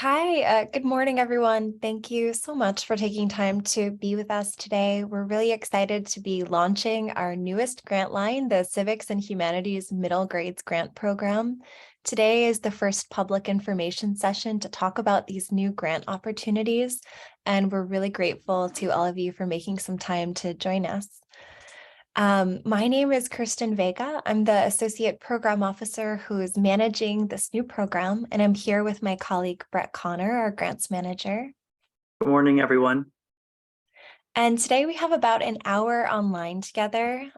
Hi, good morning, everyone. Thank you so much for taking time to be with us today. We're really excited to be launching our newest grant line, the Civics and Humanities Middle Grades Grant Program. Today is the first public information session to talk about these new grant opportunities, and we're really grateful to all of you for making some time to join us. My name is Kirsten Vega. I'm the Associate Program Officer who is managing this new program, and I'm here with my colleague, Brett Connor, our Grants Manager. Good morning, everyone. And today we have about an hour online together.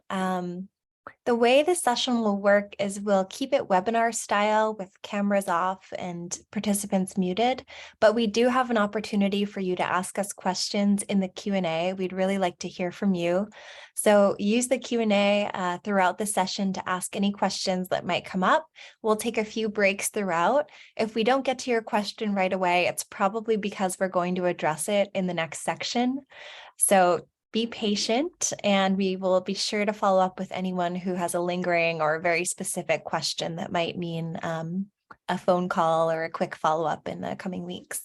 The way this session will work is we'll keep it webinar style with cameras off and participants muted, but we do have an opportunity for you to ask us questions in the Q&A. We'd really like to hear from you. So use the Q&A throughout the session to ask any questions that might come up. We'll take a few breaks throughout. If we don't get to your question right away, it's probably because we're going to address it in the next section. So be patient, and we will be sure to follow up with anyone who has a lingering or very specific question that might mean a phone call or a quick follow-up in the coming weeks.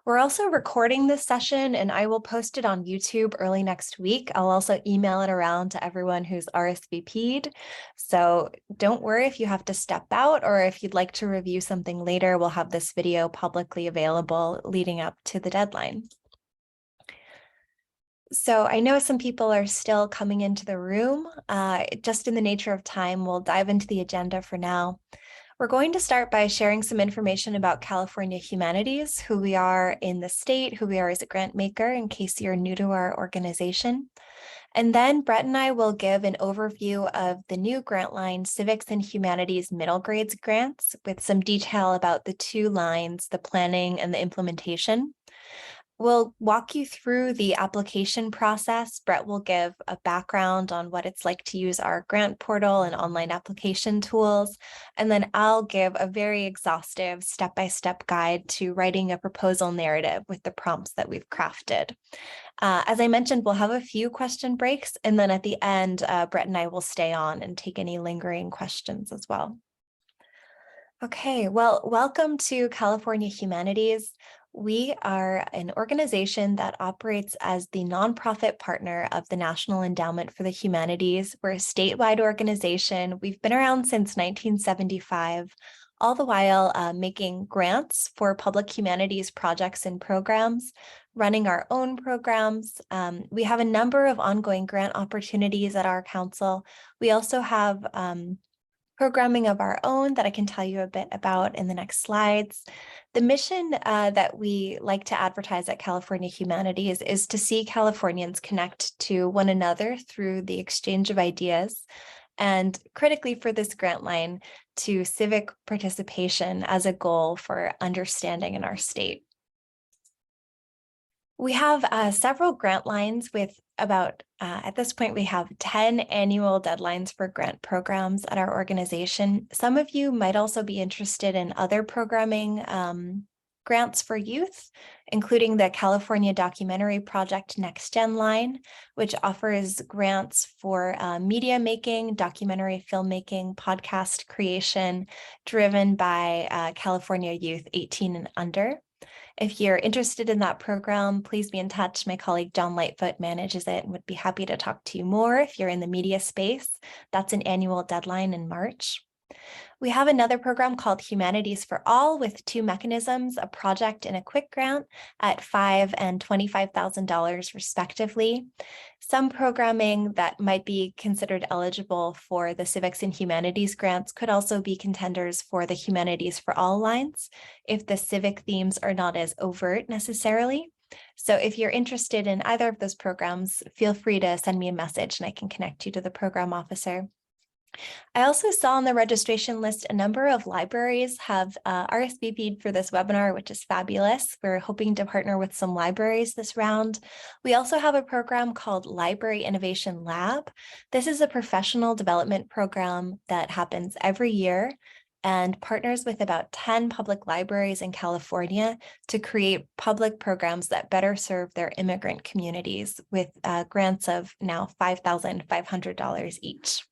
We're also recording this session, and I will post it on YouTube early next week. I'll also email it around to everyone who's RSVP'd. So don't worry if you have to step out, or if you'd like to review something later, we'll have this video publicly available leading up to the deadline. So I know some people are still coming into the room. Just in the nature of time, we'll dive into the agenda for now. We're going to start by sharing some information about California Humanities, who we are in the state, who we are as a grant maker, in case you're new to our organization. And then Brett and I will give an overview of the new grant line, Civics and Humanities Middle Grades Grants, with some detail about the two lines, the planning and the implementation. We'll walk you through the application process. Brett will give a background on what it's like to use our grant portal and online application tools. And then I'll give a very exhaustive step-by-step guide to writing a proposal narrative with the prompts that we've crafted. As I mentioned, we'll have a few question breaks. And then at the end, Brett and I will stay on and take any lingering questions as well. Okay, well, welcome to California Humanities. We are an organization that operates as the nonprofit partner of the National Endowment for the Humanities. We're a statewide organization. We've been around since 1975, all the while making grants for public humanities projects and programs, running our own programs. We have a number of ongoing grant opportunities at our council. We also have programming of our own that I can tell you a bit about in the next slides. The mission that we like to advertise at California Humanities is to see Californians connect to one another through the exchange of ideas, and critically for this grant line, to civic participation as a goal for understanding in our state. We have several grant lines with about, at this point, we have 10 annual deadlines for grant programs at our organization. Some of you might also be interested in other programming grants for youth, including the California Documentary Project Next Gen line, which offers grants for media making, documentary filmmaking, podcast creation, driven by California youth 18 and under. If you're interested in that program, please be in touch. My colleague John Lightfoot manages it and would be happy to talk to you more if you're in the media space. That's an annual deadline in March. We have another program called Humanities for All with two mechanisms, a project and a quick grant at $5,000 and $25,000 respectively. Some programming that might be considered eligible for the Civics and Humanities grants could also be contenders for the Humanities for All lines if the civic themes are not as overt necessarily. So if you're interested in either of those programs, feel free to send me a message and I can connect you to the program officer. I also saw on the registration list a number of libraries have RSVP'd for this webinar, which is fabulous. We're hoping to partner with some libraries this round. We also have a program called Library Innovation Lab. This is a professional development program that happens every year and partners with about 10 public libraries in California to create public programs that better serve their immigrant communities with grants of now $5,500 each.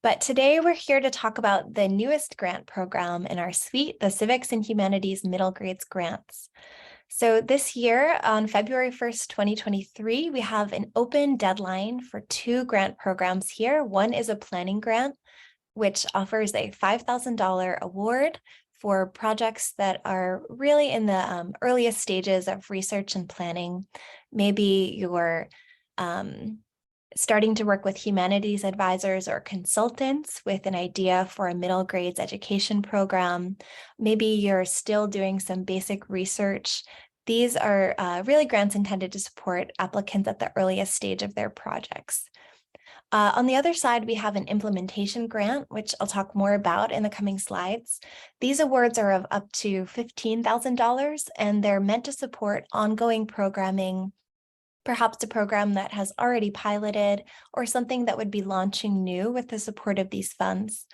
But today we're here to talk about the newest grant program in our suite, the Civics and Humanities Middle Grades Grants. So this year, on February 1st, 2023, we have an open deadline for two grant programs here. One is a planning grant, which offers a $5,000 award for projects that are really in the earliest stages of research and planning. Maybe you're starting to work with humanities advisors or consultants with an idea for a middle grades education program. Maybe you're still doing some basic research. These are really grants intended to support applicants at the earliest stage of their projects. On the other side, we have an implementation grant, which I'll talk more about in the coming slides. These awards are of up to $15,000, and they're meant to support ongoing programming, perhaps a program that has already piloted or something that would be launching new with the support of these funds.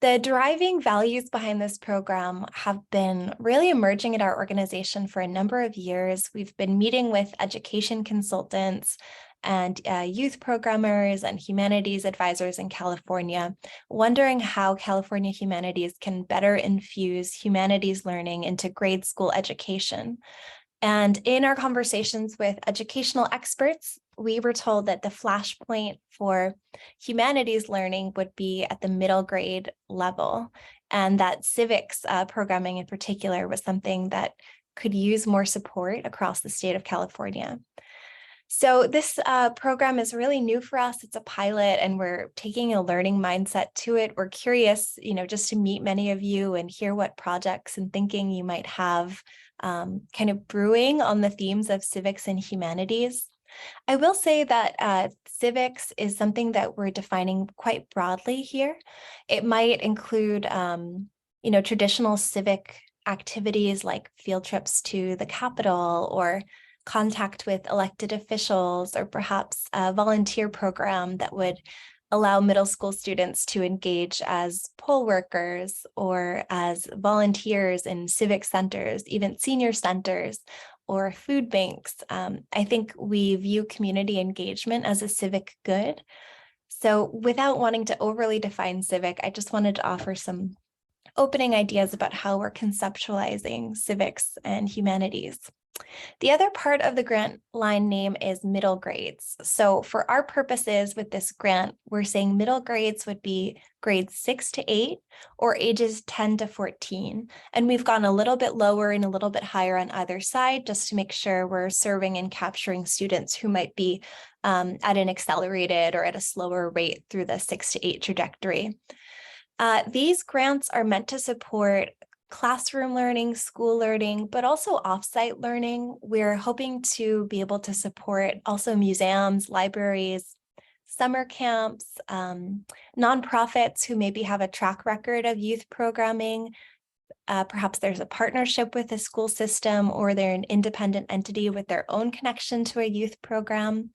The driving values behind this program have been really emerging at our organization for a number of years. We've been meeting with education consultants and youth programmers and humanities advisors in California, wondering how California Humanities can better infuse humanities learning into grade school education. And in our conversations with educational experts, we were told that the flashpoint for humanities learning would be at the middle grade level, and that civics programming in particular was something that could use more support across the state of California. So this program is really new for us. It's a pilot, and we're taking a learning mindset to it. We're curious, just to meet many of you and hear what projects and thinking you might have kind of brewing on the themes of civics and humanities. I will say that civics is something that we're defining quite broadly here. It might include, traditional civic activities like field trips to the Capitol or contact with elected officials, or perhaps a volunteer program that would allow middle school students to engage as poll workers or as volunteers in civic centers, even senior centers or food banks. I think we view community engagement as a civic good. So without wanting to overly define civic, I just wanted to offer some opening ideas about how we're conceptualizing civics and humanities. The other part of the grant line name is middle grades. So for our purposes with this grant, we're saying middle grades would be grades 6 to 8 or ages 10 to 14. And we've gone a little bit lower and a little bit higher on either side just to make sure we're serving and capturing students who might be at an accelerated or at a slower rate through the 6 to 8 trajectory. These grants are meant to support classroom learning, school learning, but also offsite learning. We're hoping to be able to support also museums, libraries, summer camps, nonprofits who maybe have a track record of youth programming. Perhaps there's a partnership with a school system, or they're an independent entity with their own connection to a youth program.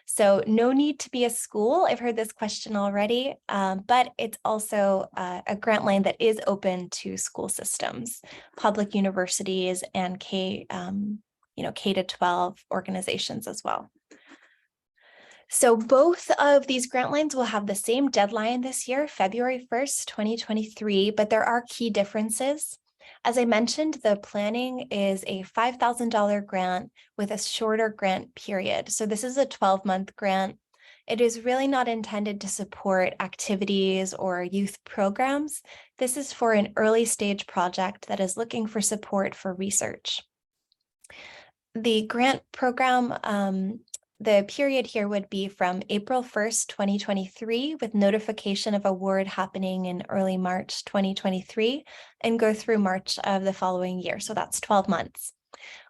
So no need to be a school. I've heard this question already, but it's also a grant line that is open to school systems, public universities, and K to 12 organizations as well. So both of these grant lines will have the same deadline this year, February 1st, 2023, but there are key differences. As I mentioned, the planning is a $5,000 grant with a shorter grant period. So this is a 12-month grant. It is really not intended to support activities or youth programs. This is for an early stage project that is looking for support for research. The grant program, the period here would be from April 1st, 2023, with notification of award happening in early March 2023, and go through March of the following year. So that's 12 months.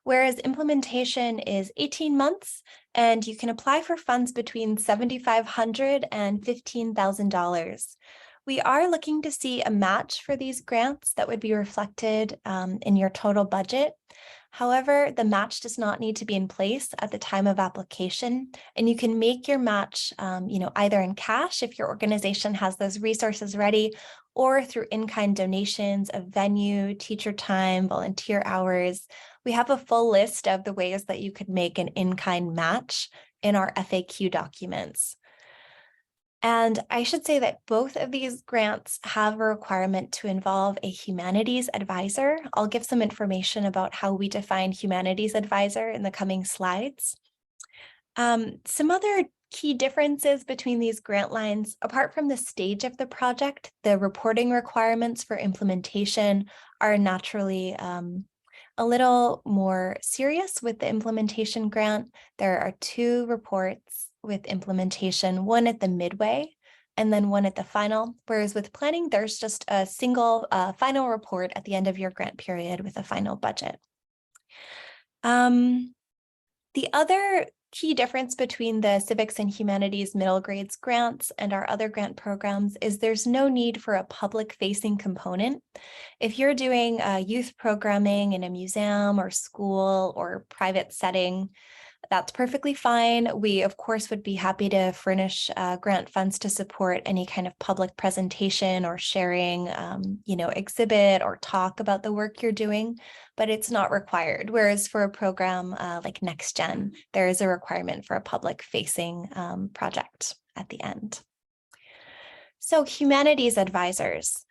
Whereas implementation is 18 months, and you can apply for funds between $7,500 and $15,000. We are looking to see a match for these grants that would be reflected in your total budget. However, the match does not need to be in place at the time of application, and you can make your match either in cash if your organization has those resources ready, or through in-kind donations of venue, teacher time, volunteer hours. We have a full list of the ways that you could make an in-kind match in our FAQ documents. And I should say that both of these grants have a requirement to involve a humanities advisor. I'll give some information about how we define humanities advisor in the coming slides. Some other key differences between these grant lines, apart from the stage of the project, the reporting requirements for implementation are naturally a little more serious with the implementation grant. There are 2 reports with implementation, one at the midway and then one at the final, whereas with planning, there's just a single final report at the end of your grant period with a final budget. The other key difference between the Civics and Humanities middle grades grants and our other grant programs is there's no need for a public-facing component. If you're doing youth programming in a museum or school or private setting, that's perfectly fine. We, of course, would be happy to furnish grant funds to support any kind of public presentation or sharing, exhibit or talk about the work you're doing, but it's not required. Whereas for a program like NextGen, there is a requirement for a public-facing project at the end. So humanities advisors.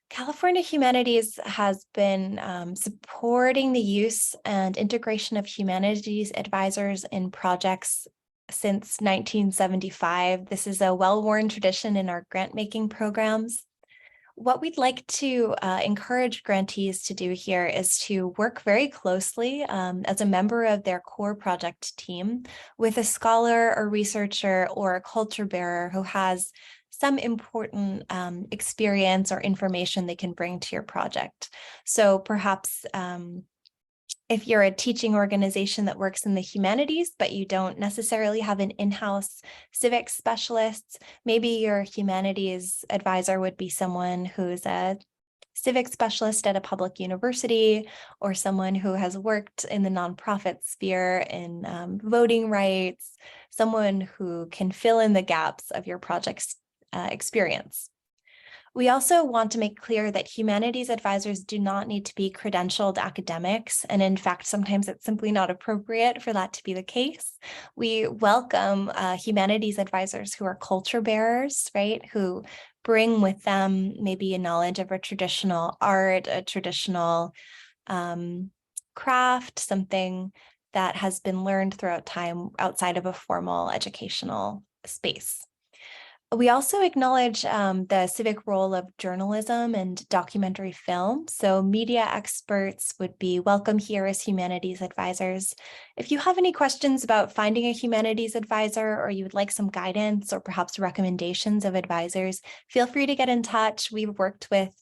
California Humanities has been supporting the use and integration of humanities advisors in projects since 1975. This is a well-worn tradition in our grant-making programs. What we'd like to encourage grantees to do here is to work very closely as a member of their core project team with a scholar or researcher or a culture bearer who has some important experience or information they can bring to your project. So perhaps if you're a teaching organization that works in the humanities, but you don't necessarily have an in-house civics specialist, maybe your humanities advisor would be someone who's a civics specialist at a public university, or someone who has worked in the nonprofit sphere in voting rights, someone who can fill in the gaps of your project's experience. We also want to make clear that humanities advisors do not need to be credentialed academics. And in fact, sometimes it's simply not appropriate for that to be the case. We welcome humanities advisors who are culture bearers, right? Who bring with them maybe a knowledge of a traditional art, a traditional craft, something that has been learned throughout time outside of a formal educational space. We also acknowledge the civic role of journalism and documentary film. So media experts would be welcome here as humanities advisors. If you have any questions about finding a humanities advisor, or you would like some guidance or perhaps recommendations of advisors, feel free to get in touch. We've worked with,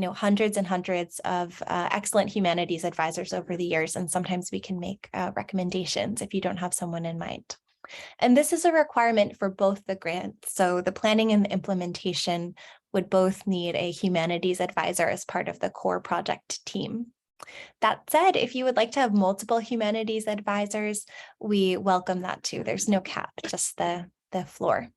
hundreds and hundreds of excellent humanities advisors over the years, and sometimes we can make recommendations if you don't have someone in mind. And this is a requirement for both the grants. So the planning and the implementation would both need a humanities advisor as part of the core project team. That said, if you would like to have multiple humanities advisors, we welcome that too. There's no cap, just the floor.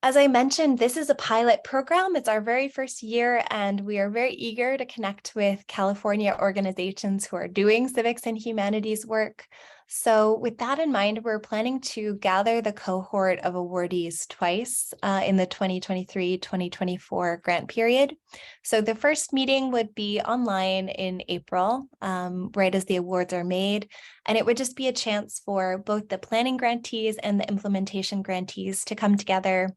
As I mentioned, this is a pilot program. It's our very first year, and we are very eager to connect with California organizations who are doing civics and humanities work. So with that in mind, we're planning to gather the cohort of awardees twice in the 2023-2024 grant period. So the first meeting would be online in April, right as the awards are made. And it would just be a chance for both the planning grantees and the implementation grantees to come together,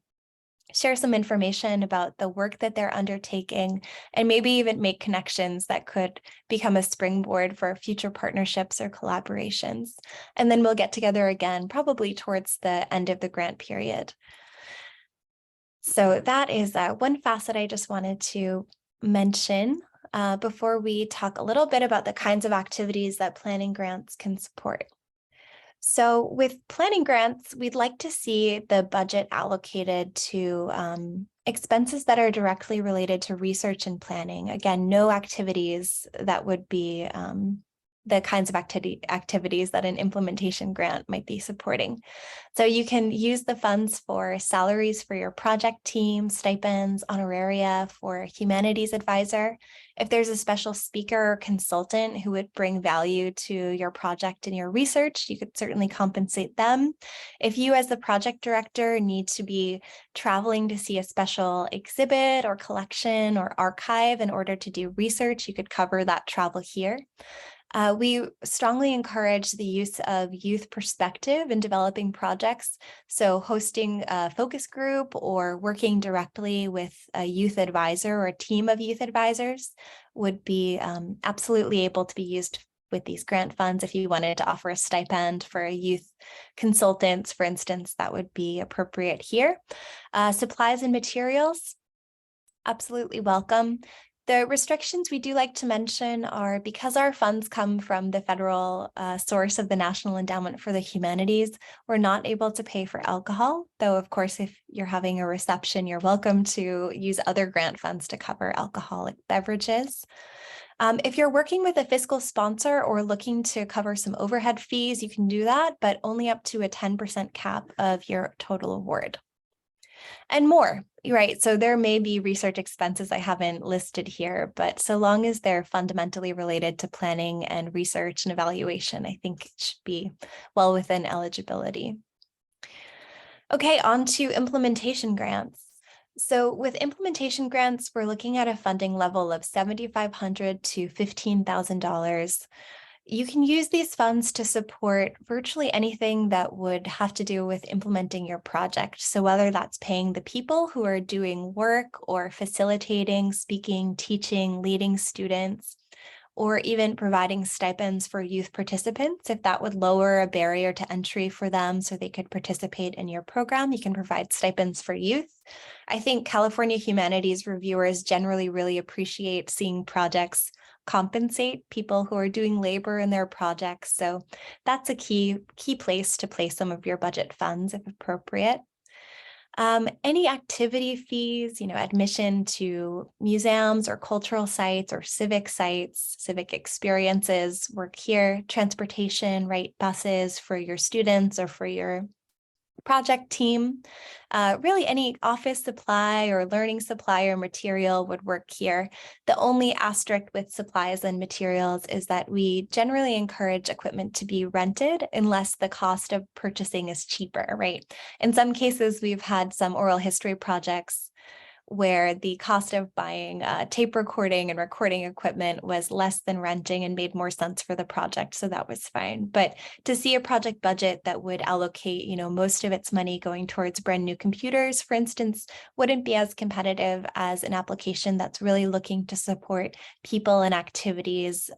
share some information about the work that they're undertaking, and maybe even make connections that could become a springboard for future partnerships or collaborations. And then we'll get together again, probably towards the end of the grant period. So that is one facet I just wanted to mention before we talk a little bit about the kinds of activities that planning grants can support. So with planning grants, we'd like to see the budget allocated to expenses that are directly related to research and planning. Again, no activities that would be the kinds of activities that an implementation grant might be supporting. So you can use the funds for salaries for your project team, stipends, honoraria for Humanities Advisor. If there's a special speaker or consultant who would bring value to your project and your research, you could certainly compensate them. If you as the project director need to be traveling to see a special exhibit or collection or archive in order to do research, you could cover that travel here. We strongly encourage the use of youth perspective in developing projects. So hosting a focus group or working directly with a youth advisor or a team of youth advisors would be absolutely able to be used with these grant funds. If you wanted to offer a stipend for a youth consultants, for instance, that would be appropriate here. Supplies and materials, absolutely welcome. The restrictions we do like to mention are because our funds come from the federal source of the National Endowment for the Humanities, we're not able to pay for alcohol, though of course if you're having a reception, you're welcome to use other grant funds to cover alcoholic beverages. If you're working with a fiscal sponsor or looking to cover some overhead fees, you can do that, but only up to a 10% cap of your total award. And more, right? So there may be research expenses I haven't listed here, but so long as they're fundamentally related to planning and research and evaluation, I think it should be well within eligibility. Okay, on to implementation grants. So with implementation grants, we're looking at a funding level of $7,500 to $15,000. You can use these funds to support virtually anything that would have to do with implementing your project. So whether that's paying the people who are doing work or facilitating, speaking, teaching, leading students, or even providing stipends for youth participants, if that would lower a barrier to entry for them so they could participate in your program, you can provide stipends for youth. I think California Humanities reviewers generally really appreciate seeing projects compensate people who are doing labor in their projects. So that's a key place to place some of your budget funds if appropriate. Any activity fees, admission to museums or cultural sites or civic sites, civic experiences work here, transportation, right, buses for your students or for your project team. Really any office supply or learning supply or material would work here. The only asterisk with supplies and materials is that we generally encourage equipment to be rented unless the cost of purchasing is cheaper, right? In some cases, we've had some oral history projects where the cost of buying tape recording and recording equipment was less than renting and made more sense for the project. So that was fine. But to see a project budget that would allocate, most of its money going towards brand new computers, for instance, wouldn't be as competitive as an application that's really looking to support people and activities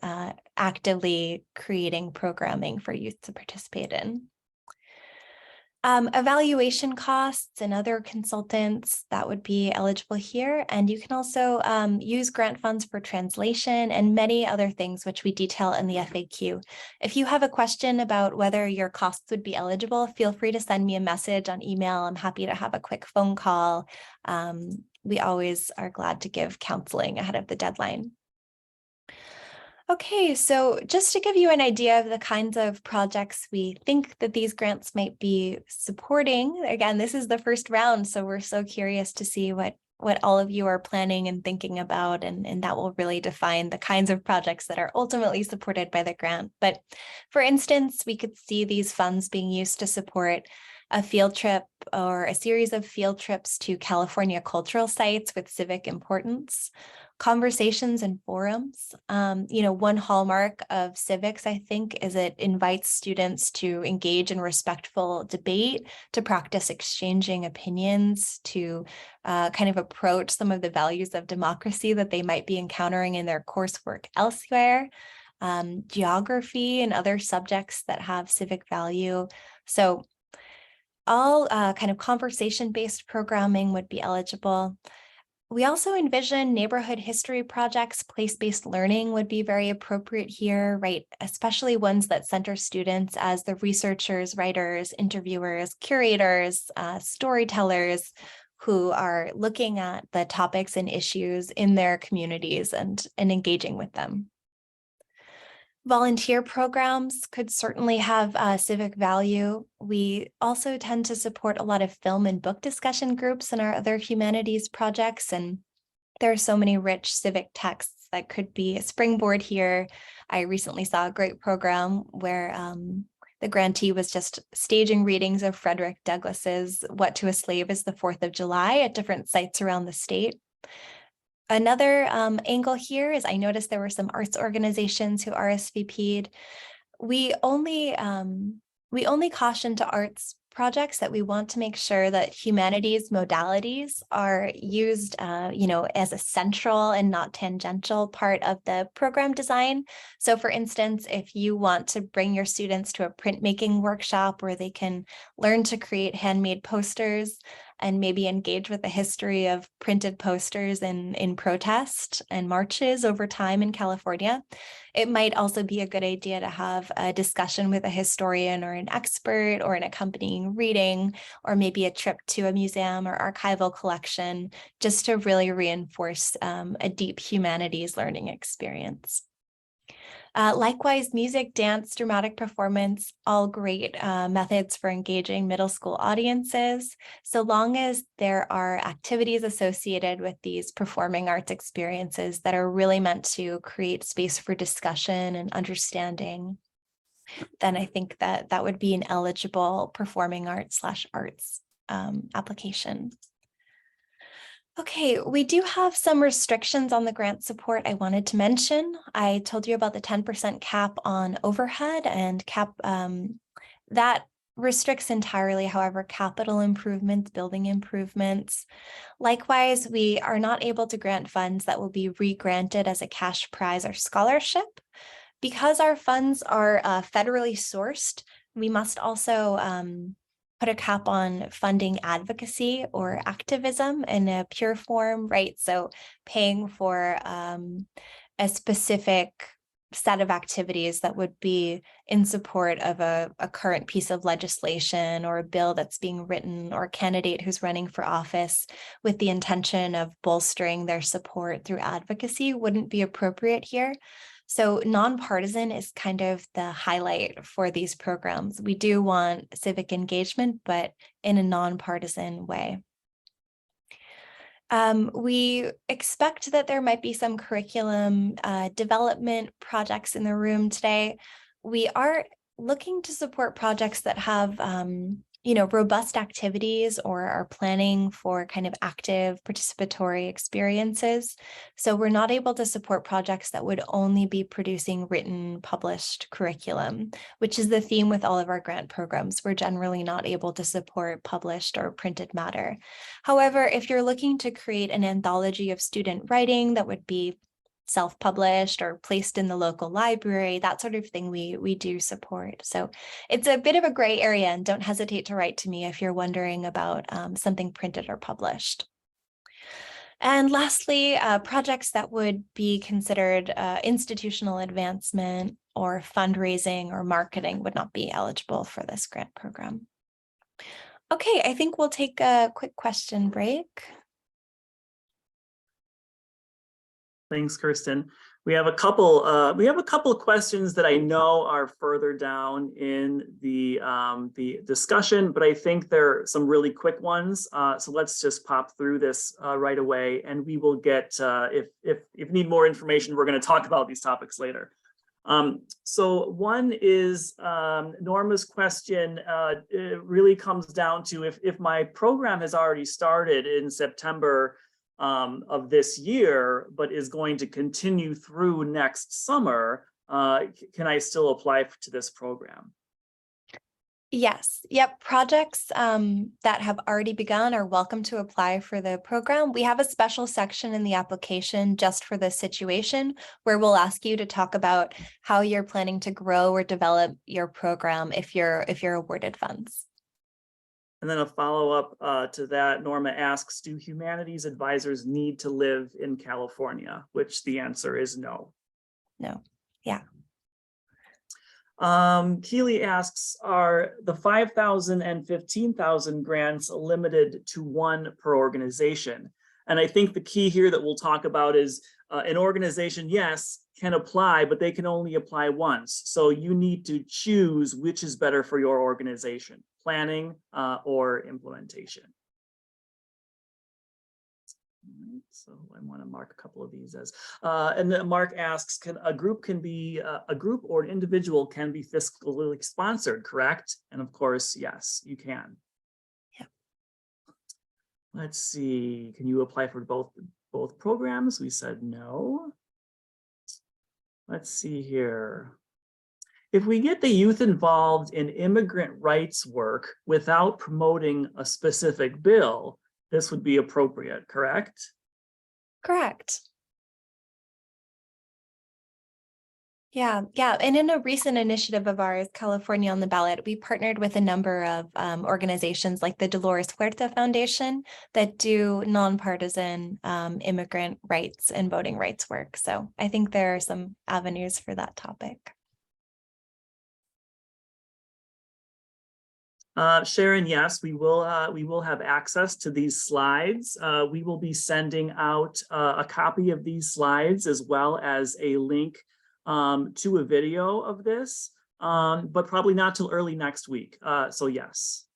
actively creating programming for youth to participate in. Evaluation costs and other consultants that would be eligible here. And you can also use grant funds for translation and many other things, which we detail in the FAQ. If you have a question about whether your costs would be eligible, feel free to send me a message on email. I'm happy to have a quick phone call. We always are glad to give counseling ahead of the deadline. Okay, so just to give you an idea of the kinds of projects we think that these grants might be supporting, again, this is the first round, so we're so curious to see what all of you are planning and thinking about, and that will really define the kinds of projects that are ultimately supported by the grant. But for instance, we could see these funds being used to support a field trip or a series of field trips to California cultural sites with civic importance, conversations and forums. One hallmark of civics, I think, is it invites students to engage in respectful debate, to practice exchanging opinions, to kind of approach some of the values of democracy that they might be encountering in their coursework elsewhere, geography and other subjects that have civic value. So all kind of conversation-based programming would be eligible. We also envision neighborhood history projects, place-based learning would be very appropriate here, right? Especially ones that center students as the researchers, writers, interviewers, curators, storytellers who are looking at the topics and issues in their communities and engaging with them. Volunteer programs could certainly have civic value. We also tend to support a lot of film and book discussion groups in our other humanities projects, and there are so many rich civic texts that could be a springboard here. I recently saw a great program where the grantee was just staging readings of Frederick Douglass's What to a Slave is the 4th of July at different sites around the state. Another angle here is I noticed there were some arts organizations who RSVP'd. We only caution to arts projects that we want to make sure that humanities modalities are used, as a central and not tangential part of the program design. So for instance, if you want to bring your students to a printmaking workshop where they can learn to create handmade posters and maybe engage with the history of printed posters in protest and marches over time in California, it might also be a good idea to have a discussion with a historian or an expert or an accompanying reading, or maybe a trip to a museum or archival collection, just to really reinforce a deep humanities learning experience. Likewise, music, dance, dramatic performance, all great methods for engaging middle school audiences, so long as there are activities associated with these performing arts experiences that are really meant to create space for discussion and understanding, then I think that that would be an eligible performing arts/arts application. Okay, we do have some restrictions on the grant support I wanted to mention. I told you about the 10% cap on overhead and that restricts entirely, however, capital improvements, building improvements. Likewise, we are not able to grant funds that will be re-granted as a cash prize or scholarship. Because our funds are federally sourced, we must also put a cap on funding advocacy or activism in a pure form, right? So paying for a specific set of activities that would be in support of a current piece of legislation or a bill that's being written or a candidate who's running for office with the intention of bolstering their support through advocacy wouldn't be appropriate here. So nonpartisan is kind of the highlight for these programs. We do want civic engagement, but in a nonpartisan way. We expect that there might be some curriculum development projects in the room today. We are looking to support projects that have robust activities or are planning for kind of active participatory experiences. So we're not able to support projects that would only be producing written published curriculum, which is the theme with all of our grant programs. We're generally not able to support published or printed matter. However, if you're looking to create an anthology of student writing that would be self-published or placed in the local library, that sort of thing we do support. So it's a bit of a gray area, and don't hesitate to write to me if you're wondering about something printed or published. And lastly, projects that would be considered institutional advancement or fundraising or marketing would not be eligible for this grant program. Okay, I think we'll take a quick question break. Thanks, Kirsten. We have a couple questions that I know are further down in the discussion, but I think there are some really quick ones. So let's just pop through this right away, and we will get if you need more information, we're going to talk about these topics later. So one is Norma's question. It really comes down to if my program has already started in September of this year, but is going to continue through next summer, can I still apply to this program? Yes. Yep. Projects that have already begun are welcome to apply for the program. We have a special section in the application just for this situation where we'll ask you to talk about how you're planning to grow or develop your program if you're awarded funds. And then a follow-up to that, Norma asks, do humanities advisors need to live in California? Which the answer is no. No. Yeah. Keely asks, are the 5,000 and 15,000 grants limited to one per organization? And I think the key here that we'll talk about is An organization, yes, can apply, but they can only apply once. So you need to choose which is better for your organization, planning or implementation. So I want to mark a couple of these as, and then Mark asks, can a group or an individual can be fiscally sponsored, correct? And of course, yes, you can. Yeah. Let's see, can you apply for both programs? We said no. Let's see here. If we get the youth involved in immigrant rights work without promoting a specific bill, this would be appropriate, correct? Correct. Yeah. And in a recent initiative of ours, California on the Ballot, we partnered with a number of organizations like the Dolores Huerta Foundation that do nonpartisan immigrant rights and voting rights work. So I think there are some avenues for that topic. Sharon, yes, we will have access to these slides. We will be sending out a copy of these slides as well as a link to a video of this, but probably not till early next week. So yes.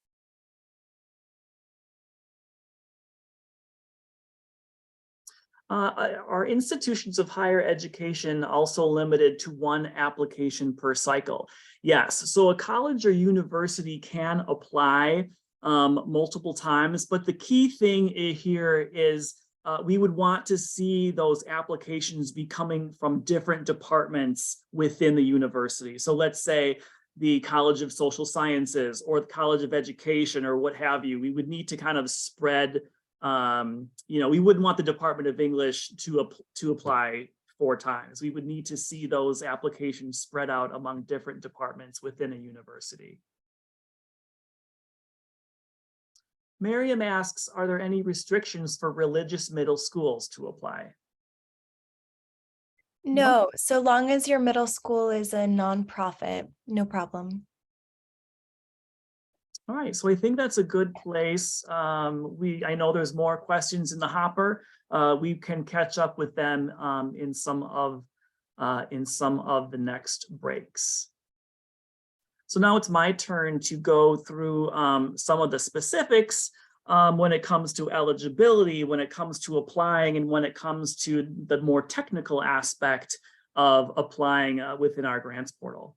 Are institutions of higher education also limited to one application per cycle? Yes, so a college or university can apply multiple times, but the key thing here is we would want to see those applications be coming from different departments within the university. So let's say the College of Social Sciences or the College of Education or what have you. We would need to kind of spread, we wouldn't want the Department of English to apply 4 times. We would need to see those applications spread out among different departments within a university. Miriam asks, are there any restrictions for religious middle schools to apply? No, so long as your middle school is a nonprofit, no problem. All right, so I think that's a good place. I know there's more questions in the hopper. We can catch up with them in some of the next breaks. So now it's my turn to go through some of the specifics when it comes to eligibility, when it comes to applying, and when it comes to the more technical aspect of applying within our grants portal.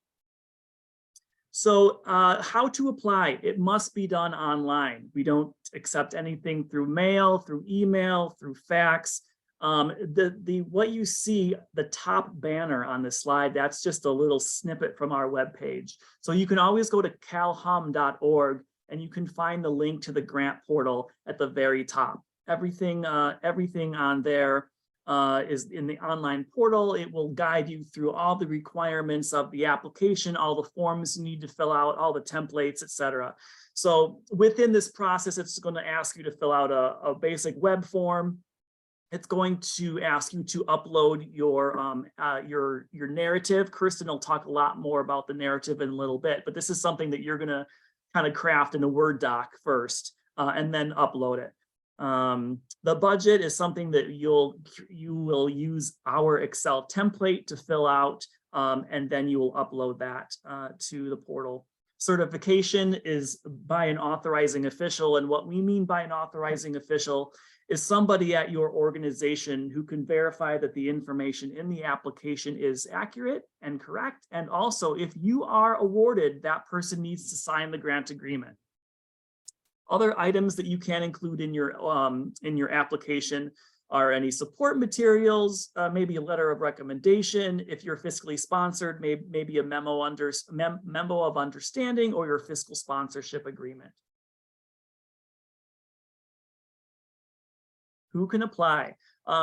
So how to apply? It must be done online. We don't accept anything through mail, through email, through fax. What you see, the top banner on the slide, that's just a little snippet from our webpage. So you can always go to calhum.org and you can find the link to the grant portal at the very top. Everything on there is in the online portal. It will guide you through all the requirements of the application, all the forms you need to fill out, all the templates, etc. So within this process, it's going to ask you to fill out a basic web form. It's going to ask you to upload your narrative. Kirsten will talk a lot more about the narrative in a little bit, but this is something that you're going to kind of craft in a Word doc first and then upload it. The budget is something that you will use our Excel template to fill out, and then you will upload that to the portal. Certification is by an authorizing official, and what we mean by an authorizing official is somebody at your organization who can verify that the information in the application is accurate and correct. And also, if you are awarded, that person needs to sign the grant agreement. Other items that you can include in your application are any support materials, maybe a letter of recommendation. If you're fiscally sponsored, maybe a memo of understanding or your fiscal sponsorship agreement. Who can apply?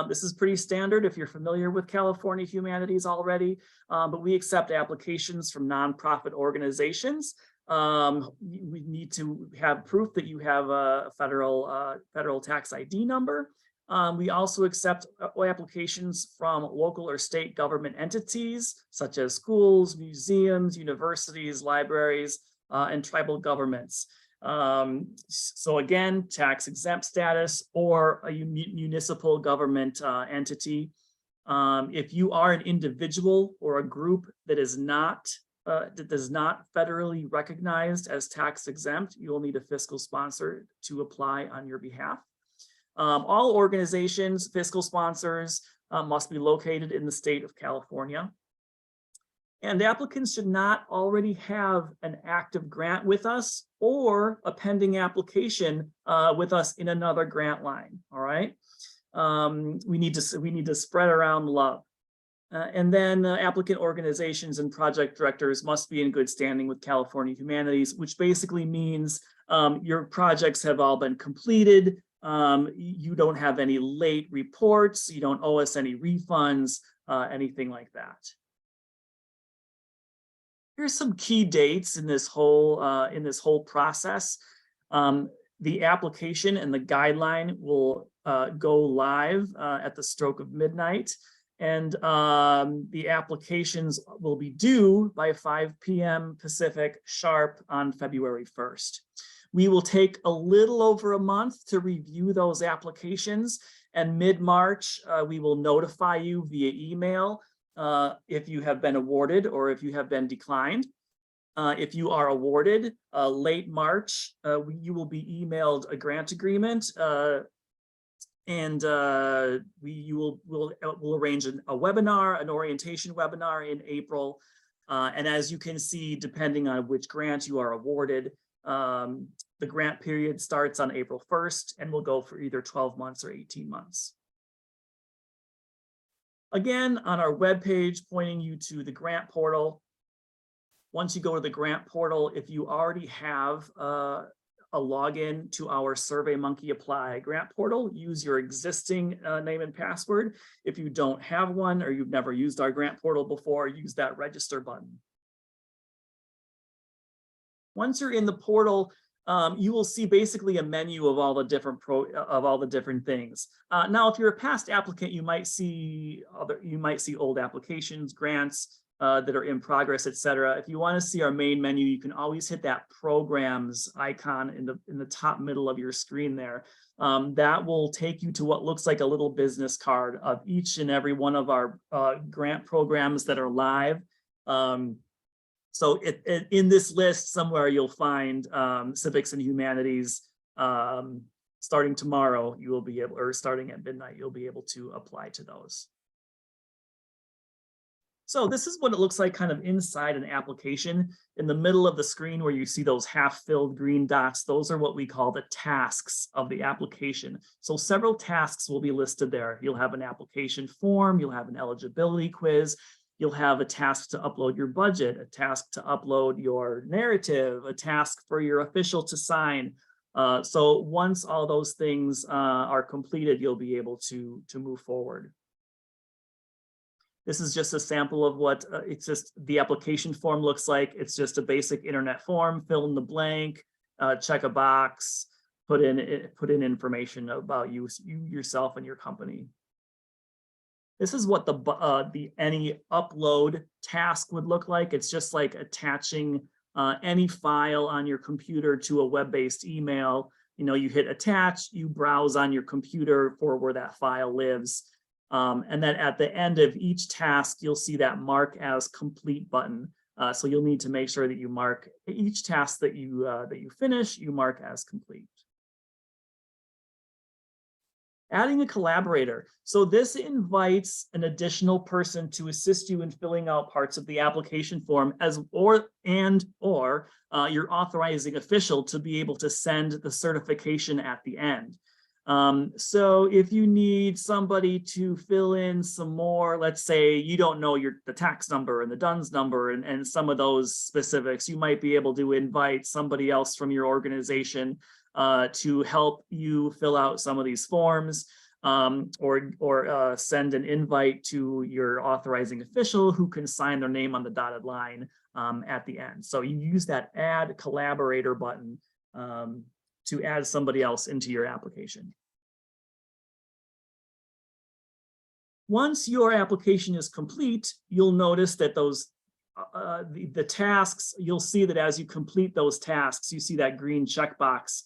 This is pretty standard if you're familiar with California Humanities already, but we accept applications from nonprofit organizations. We need to have proof that you have a federal tax ID number. We also accept applications from local or state government entities, such as schools, museums, universities, libraries, and tribal governments. So again, tax exempt status or a municipal government entity. If you are an individual or a group that is not that does not federally recognized as tax exempt, you will need a fiscal sponsor to apply on your behalf. All organizations, fiscal sponsors must be located in the state of California. And applicants should not already have an active grant with us or a pending application with us in another grant line. All right. We need to spread around love. And then applicant organizations and project directors must be in good standing with California Humanities, which basically means your projects have all been completed. You don't have any late reports. You don't owe us any refunds, anything like that. Here's some key dates in this whole process. The application and the guideline will go live at the stroke of midnight. And the applications will be due by 5 p.m. Pacific sharp on February 1st. We will take a little over a month to review those applications, and mid-March, we will notify you via email if you have been awarded or if you have been declined. If you are awarded late March, you will be emailed a grant agreement, and we'll arrange a webinar, an orientation webinar in April. And as you can see, depending on which grant you are awarded, the grant period starts on April 1st and will go for either 12 months or 18 months. Again, on our webpage, pointing you to the grant portal. Once you go to the grant portal, if you already have a login to our SurveyMonkey Apply grant portal, use your existing name and password. If you don't have one or you've never used our grant portal before, use that register button. Once you're in the portal, you will see basically a menu of all the different things. Now, if you're a past applicant, you might see old applications, grants that are in progress, etc. If you want to see our main menu, you can always hit that programs icon in the top middle of your screen there. That will take you to what looks like a little business card of each and every one of our grant programs that are live. So in this list somewhere you'll find Civics and Humanities. Starting tomorrow, you will be able, or starting at midnight, you'll be able to apply to those. So this is what it looks like kind of inside an application. In the middle of the screen where you see those half-filled green dots, those are what we call the tasks of the application. So several tasks will be listed there. You'll have an application form, you'll have an eligibility quiz, you'll have a task to upload your budget, a task to upload your narrative, a task for your official to sign. So once all those things are completed, you'll be able to move forward. This is just a sample of what it's just the application form looks like. It's just a basic internet form, fill in the blank, check a box, put in information about you yourself and your company. This is what the any upload task would look like. It's just like attaching any file on your computer to a web-based email. You know, you hit attach, you browse on your computer for where that file lives. And then at the end of each task, you'll see that mark as complete button. So you'll need to make sure that you mark each task that you finish, you mark as complete. Adding a collaborator. So this invites an additional person to assist you in filling out parts of the application form or your authorizing official to be able to send the certification at the end. So if you need somebody to fill in some more, let's say you don't know the tax number and the DUNS number and some of those specifics, you might be able to invite somebody else from your organization to help you fill out some of these forms, or send an invite to your authorizing official who can sign their name on the dotted line at the end. So you use that add collaborator button to add somebody else into your application. Once your application is complete, you'll notice that those the tasks, you'll see that as you complete those tasks, you see that green checkbox,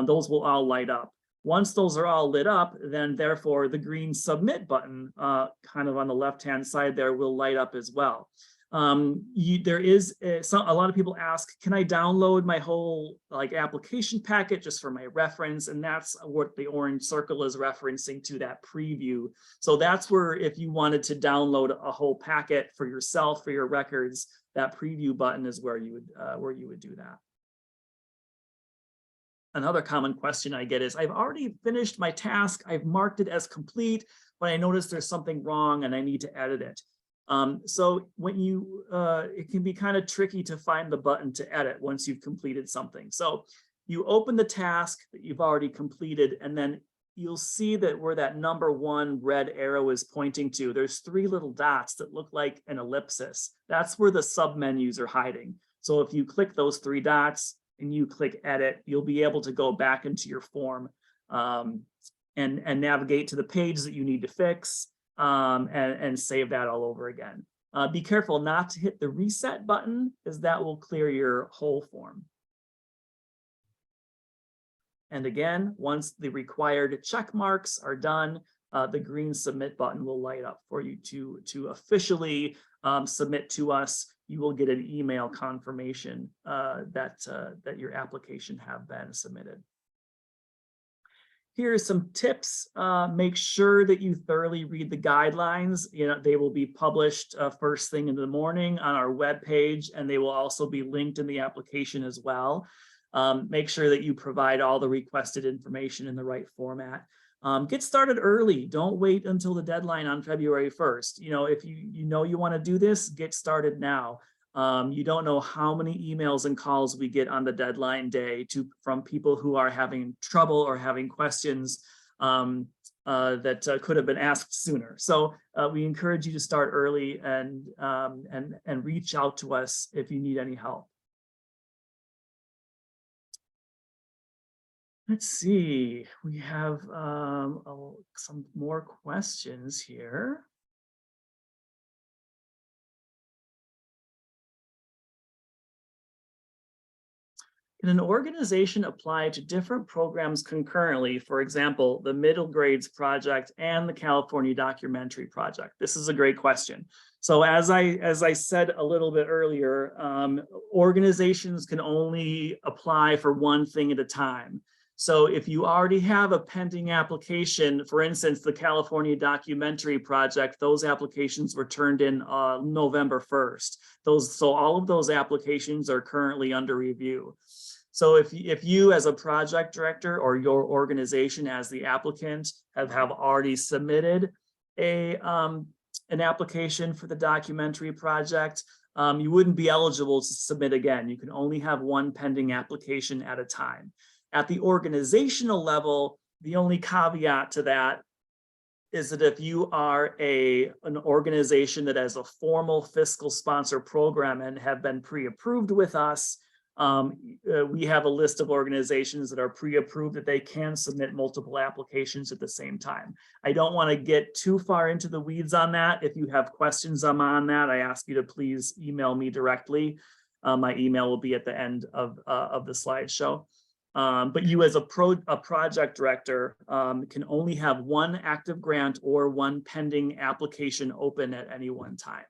those will all light up. Once those are all lit up, then therefore the green submit button kind of on the left-hand side there will light up as well. There is a lot of people ask, can I download my whole like application packet just for my reference? And that's what the orange circle is referencing to, that preview. So that's where, if you wanted to download a whole packet for yourself, for your records, that preview button is where you would do that. Another common question I get is, I've already finished my task, I've marked it as complete, but I notice there's something wrong and I need to edit it. So when you, it can be kind of tricky to find the button to edit once you've completed something. So you open the task that you've already completed, and then you'll see that where that number 1 red arrow is pointing to, there's 3 little dots that look like an ellipsis. That's where the submenus are hiding. So if you click those 3 dots and you click edit, you'll be able to go back into your form and navigate to the page that you need to fix. And save that all over again. Be careful not to hit the reset button, as that will clear your whole form. And again, once the required check marks are done, the green submit button will light up for you to officially submit to us. You will get an email confirmation that your application have been submitted. Here are some tips. Make sure that you thoroughly read the guidelines. They will be published first thing in the morning on our webpage, and they will also be linked in the application as well. Make sure that you provide all the requested information in the right format. Get started early. Don't wait until the deadline on February 1st. If you want to do this, get started now. You don't know how many emails and calls we get on the deadline day from people who are having trouble or having questions that could have been asked sooner. So we encourage you to start early and reach out to us if you need any help. Let's see, we have some more questions here. Can an organization apply to different programs concurrently? For example, the middle grades project and the California documentary project? This is a great question. So as I said a little bit earlier, organizations can only apply for one thing at a time. So if you already have a pending application, for instance, the California documentary project, those applications were turned in November 1st. So all of those applications are currently under review. So if you as a project director or your organization as the applicant have already submitted an application for the documentary project, you wouldn't be eligible to submit again. You can only have one pending application at a time. At the organizational level, the only caveat to that is that if you are an organization that has a formal fiscal sponsor program and have been pre-approved with us, we have a list of organizations that are pre-approved that they can submit multiple applications at the same time. I don't want to get too far into the weeds on that. If you have questions on that, I ask you to please email me directly. My email will be at the end of the slideshow. But you as a project director can only have one active grant or one pending application open at any one time.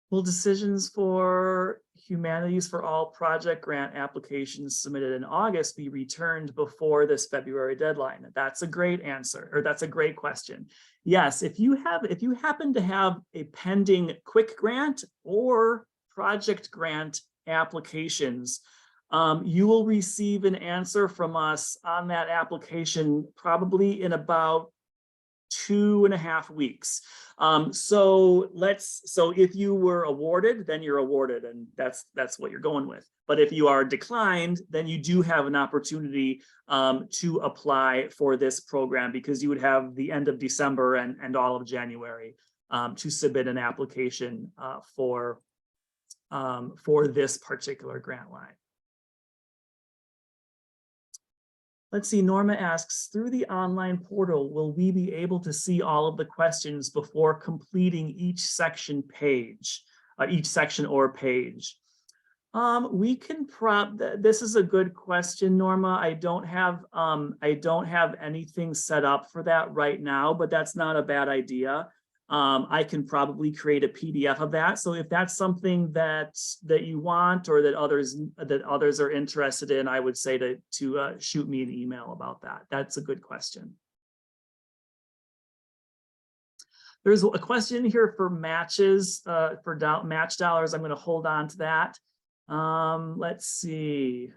Will decisions for Humanities for All project grant applications submitted in August be returned before this February deadline? That's a great answer, or that's a great question. Yes, if you happen to have a pending quick grant or project grant applications, you will receive an answer from us on that application probably in about 2.5 weeks. So if you were awarded, then you're awarded, and that's what you're going with. But if you are declined, then you do have an opportunity to apply for this program, because you would have the end of December and all of January to submit an application for this particular grant line. Let's see, Norma asks, through the online portal, will we be able to see all of the questions before completing each section or page? We can this is a good question, Norma. I don't have anything set up for that right now, but that's not a bad idea. I can probably create a PDF of that. So if that's something that you want or that others are interested in, I would say to shoot me an email about that. That's a good question. There's a question here for matches, for match dollars. I'm going to hold on to that. Let's see.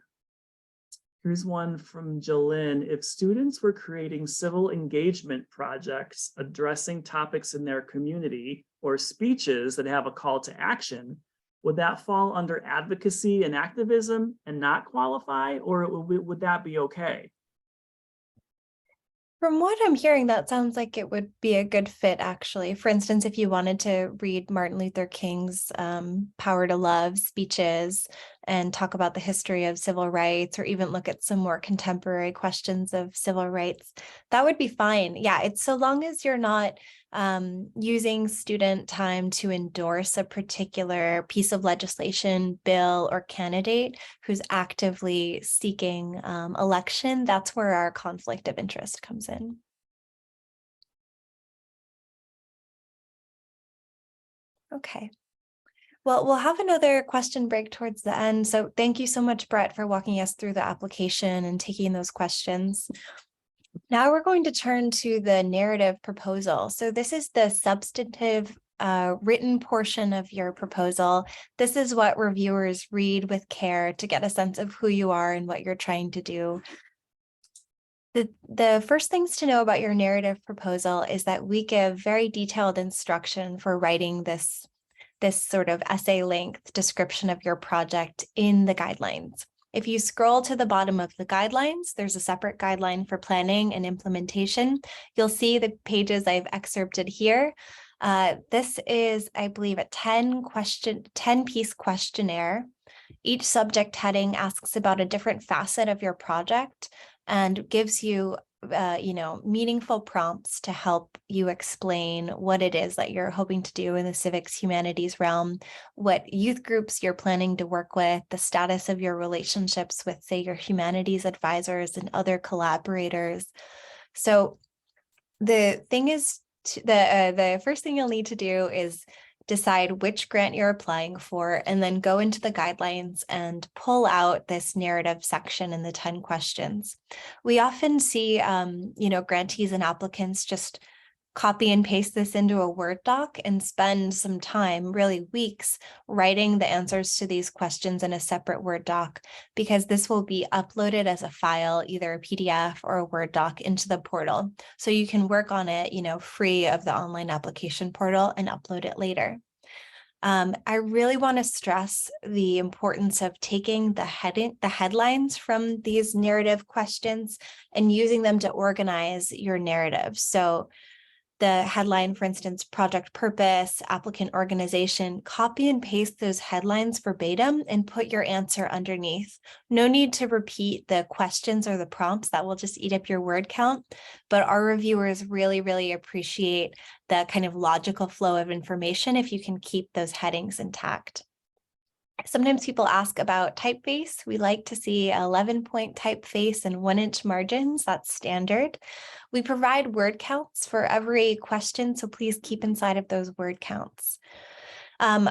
Here's one from Jolyn. If students were creating civil engagement projects addressing topics in their community or speeches that have a call to action, would that fall under advocacy and activism and not qualify, or would that be okay? From what I'm hearing, that sounds like it would be a good fit, actually. For instance, if you wanted to read Martin Luther King's Power to Love speeches and talk about the history of civil rights, or even look at some more contemporary questions of civil rights, that would be fine. Yeah, it's so long as you're not using student time to endorse a particular piece of legislation, bill, or candidate who's actively seeking election, that's where our conflict of interest comes in. Okay. Well, we'll have another question break towards the end. So thank you so much, Brett, for walking us through the application and taking those questions. Now we're going to turn to the narrative proposal. So this is the substantive written portion of your proposal. This is what reviewers read with care to get a sense of who you are and what you're trying to do. The first things to know about your narrative proposal is that we give very detailed instruction for writing this sort of essay length description of your project in the guidelines. If you scroll to the bottom of the guidelines, there's a separate guideline for planning and implementation. You'll see the pages I've excerpted here. This is, I believe, a 10-piece questionnaire. Each subject heading asks about a different facet of your project and gives you meaningful prompts to help you explain what it is that you're hoping to do in the civics humanities realm, what youth groups you're planning to work with, the status of your relationships with, say, your humanities advisors and other collaborators. So the thing is, the first thing you'll need to do is decide which grant you're applying for, and then go into the guidelines and pull out this narrative section in the 10 questions. We often see, grantees and applicants just copy and paste this into a Word doc and spend some time, really weeks, writing the answers to these questions in a separate Word doc, because this will be uploaded as a file, either a PDF or a Word doc, into the portal. So you can work on it, free of the online application portal and upload it later. I really want to stress the importance of taking the headlines from these narrative questions and using them to organize your narrative. So the headline, for instance, project purpose, applicant organization, copy and paste those headlines verbatim and put your answer underneath. No need to repeat the questions or the prompts. That will just eat up your word count. But our reviewers really, really appreciate the kind of logical flow of information if you can keep those headings intact. Sometimes people ask about typeface. We like to see 11-point typeface and 1-inch margins. That's standard. We provide word counts for every question, so please keep inside of those word counts.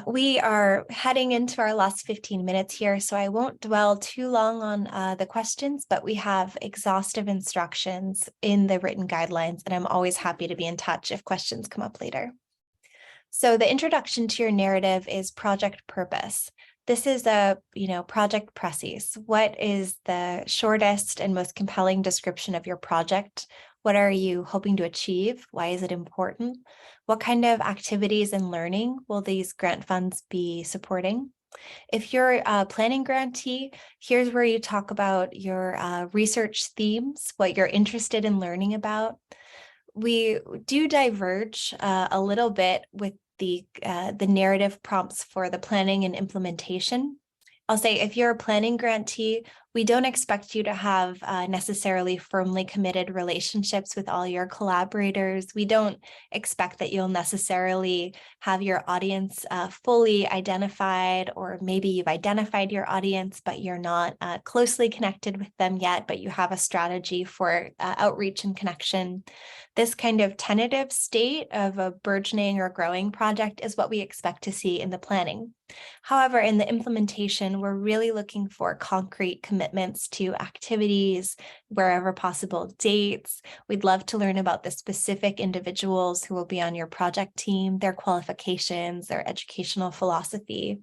We are heading into our last 15 minutes here, so I won't dwell too long on the questions, but we have exhaustive instructions in the written guidelines, and I'm always happy to be in touch if questions come up later. So the introduction to your narrative is project purpose. This is a, project précis. What is the shortest and most compelling description of your project? What are you hoping to achieve? Why is it important? What kind of activities and learning will these grant funds be supporting? If you're a planning grantee, here's where you talk about your research themes, what you're interested in learning about. We do diverge a little bit with the narrative prompts for the planning and implementation. I'll say if you're a planning grantee, We don't expect you to have necessarily firmly committed relationships with all your collaborators. We don't expect that you'll necessarily have your audience fully identified, or maybe you've identified your audience, but you're not closely connected with them yet, but you have a strategy for outreach and connection. This kind of tentative state of a burgeoning or growing project is what we expect to see in the planning. However, in the implementation, we're really looking for concrete commitments to activities, wherever possible, dates. We'd love to learn about the specific individuals who will be on your project team, their qualifications, their educational philosophy.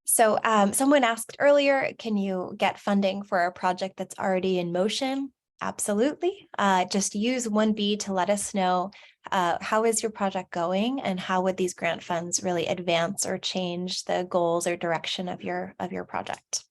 So someone asked earlier, can you get funding for a project that's already in motion? Absolutely. Just use 1B to let us know how is your project going and how would these grant funds really advance or change the goals or direction of your project.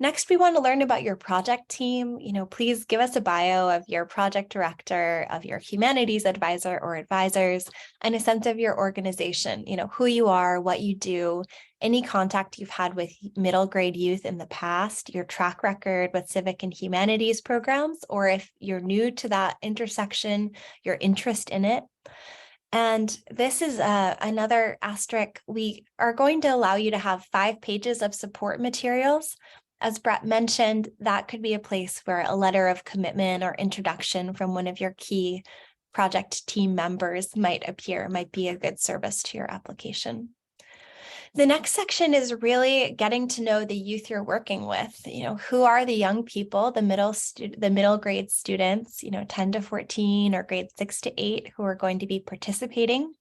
Next, we want to learn about your project team. Please give us a bio of your project director, of your humanities advisor or advisors, and a sense of your organization, who you are, what you do, any contact you've had with middle grade youth in the past, your track record with civic and humanities programs, or if you're new to that intersection, your interest in it. And this is another asterisk. We are going to allow you to have 5 pages of support materials. As Brett mentioned, that could be a place where a letter of commitment or introduction from one of your key project team members might appear, might be a good service to your application. The next section is really getting to know the youth you're working with. Who are the young people, the middle grade students, 10 to 14 or grade 6 to 8 who are going to be participating.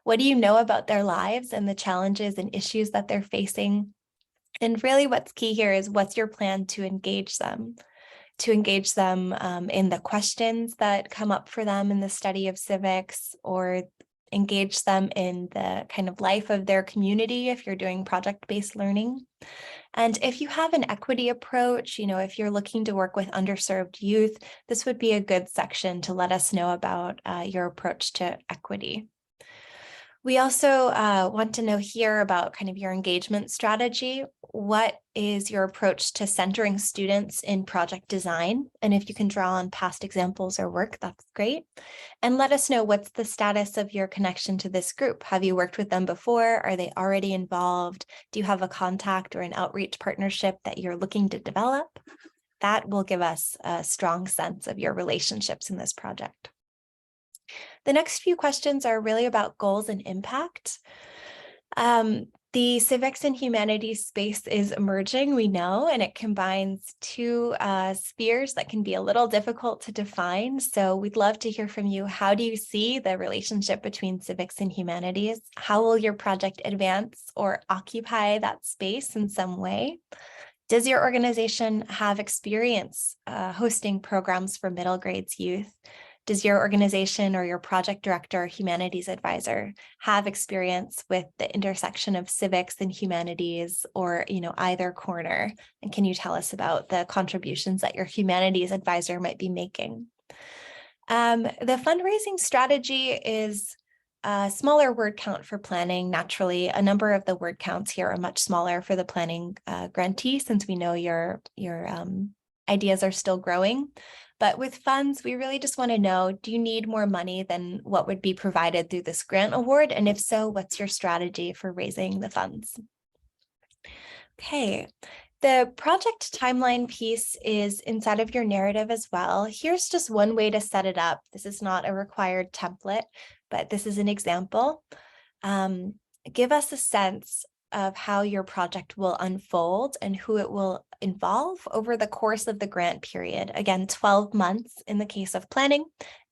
What do you know about their lives and the challenges and issues that they're facing? And really what's key here is what's your plan to engage them? To engage them in the questions that come up for them in the study of civics, or engage them in the kind of life of their community if you're doing project-based learning. And if you have an equity approach, if you're looking to work with underserved youth, this would be a good section to let us know about your approach to equity. We also want to know here about kind of your engagement strategy. What is your approach to centering students in project design? And if you can draw on past examples or work, that's great. And let us know what's the status of your connection to this group. Have you worked with them before? Are they already involved? Do you have a contact or an outreach partnership that you're looking to develop? That will give us a strong sense of your relationships in this project. The next few questions are really about goals and impact. The civics and humanities space is emerging, we know, and it combines 2 spheres that can be a little difficult to define. So we'd love to hear from you. How do you see the relationship between civics and humanities? How will your project advance or occupy that space in some way? Does your organization have experience hosting programs for middle grades youth? Does your organization or your project director or humanities advisor have experience with the intersection of civics and humanities, or either corner? And can you tell us about the contributions that your humanities advisor might be making? The fundraising strategy is a smaller word count for planning. Naturally, a number of the word counts here are much smaller for the planning grantee, since we know your ideas are still growing. But with funds, we really just want to know, do you need more money than what would be provided through this grant award? And if so, what's your strategy for raising the funds? Okay, the project timeline piece is inside of your narrative as well. Here's just one way to set it up. This is not a required template, but this is an example. Give us a sense of how your project will unfold and who it will involve over the course of the grant period. Again, 12 months in the case of planning,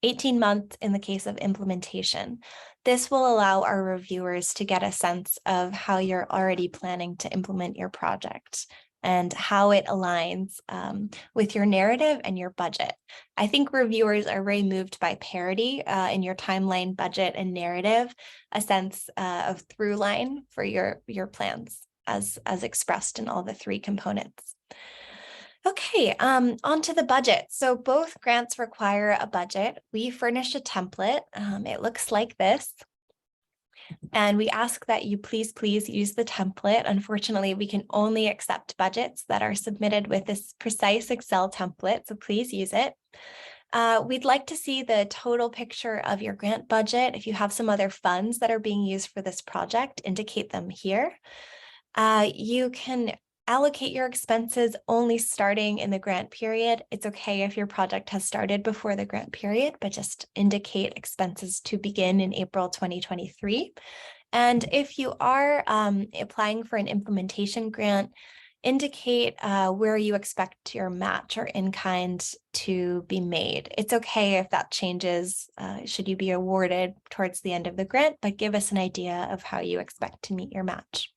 18 months in the case of implementation. This will allow our reviewers to get a sense of how you're already planning to implement your project and how it aligns with your narrative and your budget. I think reviewers are very moved by parity in your timeline, budget, and narrative, a sense of through line for your plans as expressed in all the 3 components. Okay, on to the budget. So both grants require a budget. We furnish a template. It looks like this. And we ask that you please use the template. Unfortunately, we can only accept budgets that are submitted with this precise Excel template, so please use it. We'd like to see the total picture of your grant budget. If you have some other funds that are being used for this project, indicate them here. You can allocate your expenses only starting in the grant period. It's okay if your project has started before the grant period, but just indicate expenses to begin in April 2023. And if you are applying for an implementation grant, indicate where you expect your match or in-kind to be made. It's okay if that changes should you be awarded towards the end of the grant, but give us an idea of how you expect to meet your match.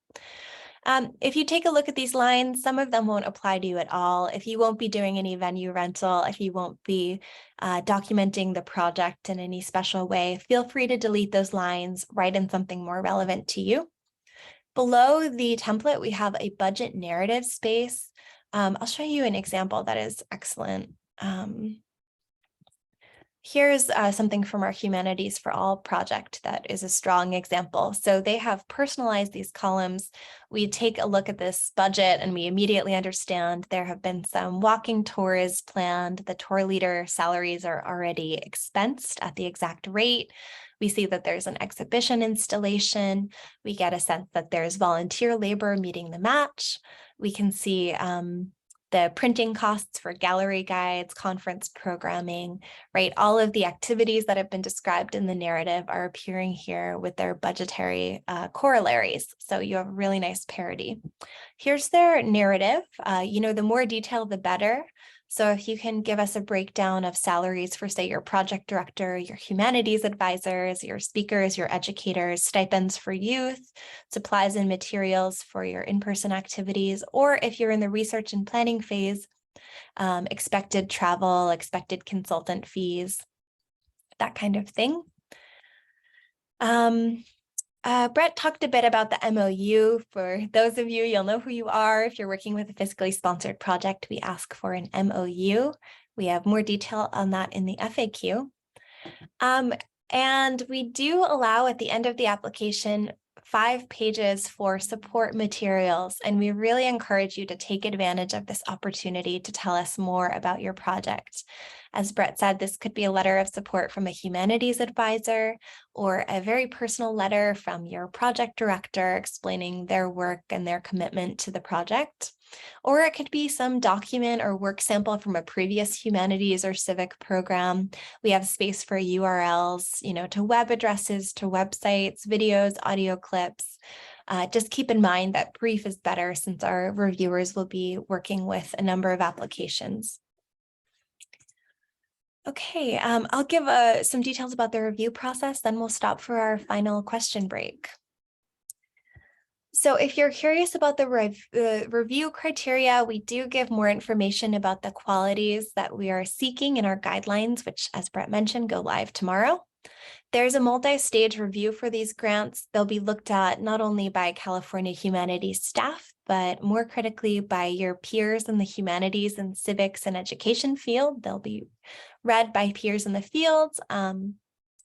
If you take a look at these lines, some of them won't apply to you at all. If you won't be doing any venue rental, if you won't be documenting the project in any special way, feel free to delete those lines, write in something more relevant to you. Below the template, we have a budget narrative space. I'll show you an example that is excellent. Here's something from our Humanities for All project that is a strong example. So they have personalized these columns. We take a look at this budget and we immediately understand there have been some walking tours planned. The tour leader salaries are already expensed at the exact rate. We see that there's an exhibition installation. We get a sense that there's volunteer labor meeting the match. We can see the printing costs for gallery guides, conference programming, right? All of the activities that have been described in the narrative are appearing here with their budgetary corollaries. So you have a really nice parity. Here's their narrative. The more detail, the better. So if you can give us a breakdown of salaries for, say, your project director, your humanities advisors, your speakers, your educators, stipends for youth, supplies and materials for your in-person activities, or if you're in the research and planning phase, expected travel, expected consultant fees, that kind of thing. Brett talked a bit about the MOU. For those of you, you'll know who you are. If you're working with a fiscally sponsored project, we ask for an MOU. We have more detail on that in the FAQ. And we do allow at the end of the application 5 pages for support materials, and we really encourage you to take advantage of this opportunity to tell us more about your project. As Brett said, this could be a letter of support from a humanities advisor or a very personal letter from your project director explaining their work and their commitment to the project. Or it could be some document or work sample from a previous humanities or civic program. We have space for URLs, to web addresses, to websites, videos, audio clips. Just keep in mind that brief is better since our reviewers will be working with a number of applications. Okay, I'll give some details about the review process, then we'll stop for our final question break. So if you're curious about the review criteria, we do give more information about the qualities that we are seeking in our guidelines, which, as Brett mentioned, go live tomorrow. There's a multi-stage review for these grants. They'll be looked at not only by California Humanities staff, but more critically by your peers in the humanities and civics and education field. They'll be read by peers in the fields.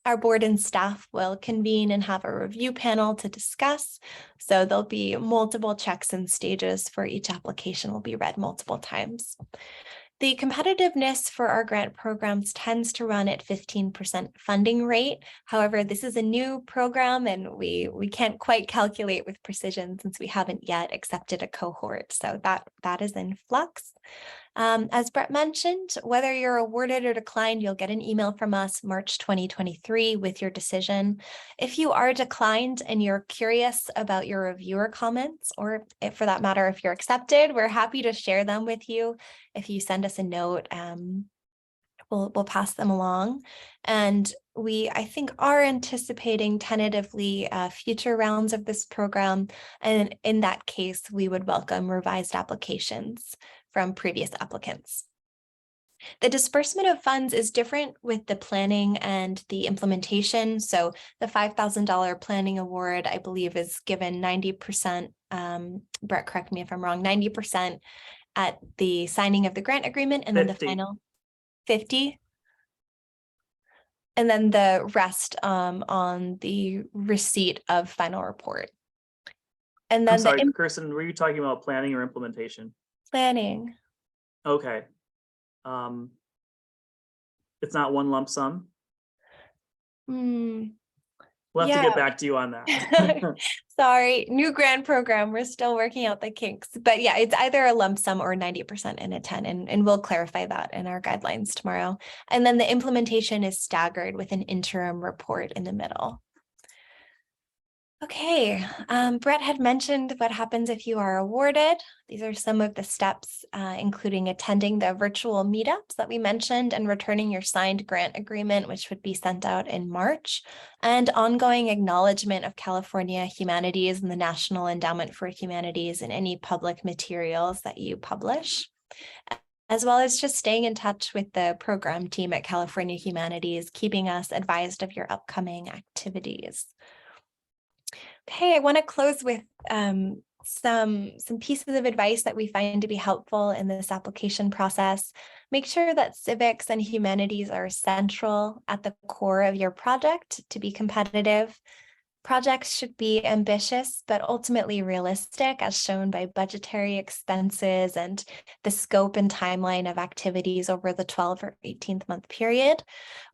Our board and staff will convene and have a review panel to discuss. So there'll be multiple checks and stages for each application will be read multiple times. The competitiveness for our grant programs tends to run at 15% funding rate. However, this is a new program and we can't quite calculate with precision since we haven't yet accepted a cohort. So that is in flux. As Brett mentioned, whether you're awarded or declined, you'll get an email from us March 2023 with your decision. If you are declined and you're curious about your reviewer comments, or if, for that matter, if you're accepted, we're happy to share them with you. If you send us a note, we'll pass them along. And we, I think, are anticipating tentatively future rounds of this program. And in that case, we would welcome revised applications from previous applicants. The disbursement of funds is different with the planning and the implementation. So the $5,000 planning award, I believe, is given 90%, Brett, correct me if I'm wrong, 90% at the signing of the grant agreement, and 50. Then the final 50. And then the rest on the receipt of final report. And I'm then sorry, the Kirsten, were you talking about planning or implementation? planning. Okay. Um, it's not one lump sum. Hmm. We'll have to Yeah. get back to you on that. Sorry, new grant program. We're still working out the kinks. But yeah, it's either a lump sum or 90% in a 10. And we'll clarify that in our guidelines tomorrow. And then the implementation is staggered with an interim report in the middle. Okay, Brett had mentioned what happens if you are awarded. These are some of the steps, including attending the virtual meetups that we mentioned and returning your signed grant agreement, which would be sent out in March, and ongoing acknowledgement of California Humanities and the National Endowment for Humanities in any public materials that you publish, as well as just staying in touch with the program team at California Humanities, keeping us advised of your upcoming activities. Okay, I want to close with some pieces of advice that we find to be helpful in this application process. Make sure that civics and humanities are central at the core of your project to be competitive. Projects should be ambitious, but ultimately realistic, as shown by budgetary expenses and the scope and timeline of activities over the 12 or 18-month period.